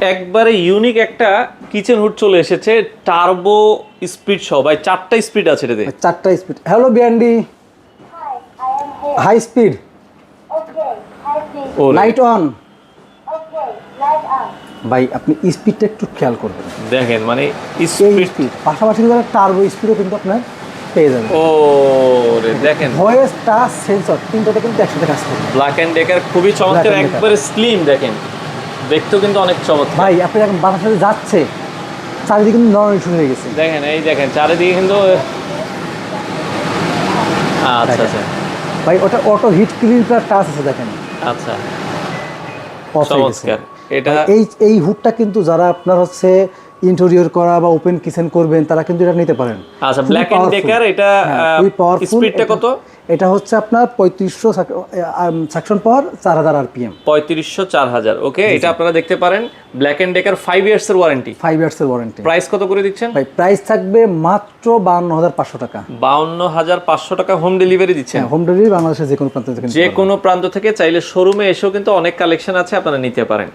একবারে ইউনিক একটা kitchen hood চলে এসেছে, টার্বো স্পিড সহ ভাই, 4টা স্পিড আছে এটাতে। 4টা স্পিড। হ্যালো বিয়ান্ডি, হাই স্পিড, লাইট অন। ভাই আপনি স্পিডটা একটু খেয়াল করবেন, দেখেন মানে এই স্পিড পাশাপাশি টার্বো স্পিডও কিন্তু আপনার পেয়ে যাবেন। ও রে দেখেন, ভয়েস টাচ সেন্সর তিনটাতে কিন্তু একসাথে কাজ করবে। ব্ল্যাক এন্ড ডেকার খুবই চমৎকার, Black and Decker। একবারে স্লিম, দেখেন দেখতেও কিন্তু অনেক চমৎকার। ভাই আপনি এখন বাসার সাথে যাচ্ছে, চারিদিকে কিন্তু নড়ানড়ি শুরু হয়ে গেছে। দেখেন এই দেখেন চারিদিকে কিন্তু আচ্ছা আচ্ছা ভাই ওটা অটো হিট ক্লিনার টাচ আছে, দেখেন আচ্ছা off হয়ে গেছে। চমৎকার। এটা ভাই এই হুডটা কিন্তু যারা আপনার হচ্ছে ইন্টেরিয়র করা বা ওপেন কিচেন করবেন তারা কিন্তু এটা নিতে পারেন। আচ্ছা, ব্ল্যাক এন্ড ডেকার, এটা স্পিডটা কত? এটা হচ্ছে আপনার 3500 সাকশন পাওয়ার 4000 আরপিএম। 3500 4000। ওকে, এটা আপনারা দেখতে পারেন, ব্ল্যাক এন্ড ডেকার 5 ইয়ার্স এর ওয়ারেন্টি। 5 ইয়ার্স এর ওয়ারেন্টি। প্রাইস কত করে দিচ্ছেন ভাই প্রাইস থাকবে মাত্র 52500 টাকা। 52500 টাকা হোম ডেলিভারি দিচ্ছেন। হোম ডেলিভারি বাংলাদেশের যে কোনো প্রান্ত থেকে যে কোনো প্রান্ত থেকে চাইলে শোরুমে এসেও কিন্তু অনেক কালেকশন আছে, আপনারা নিতে পারেন।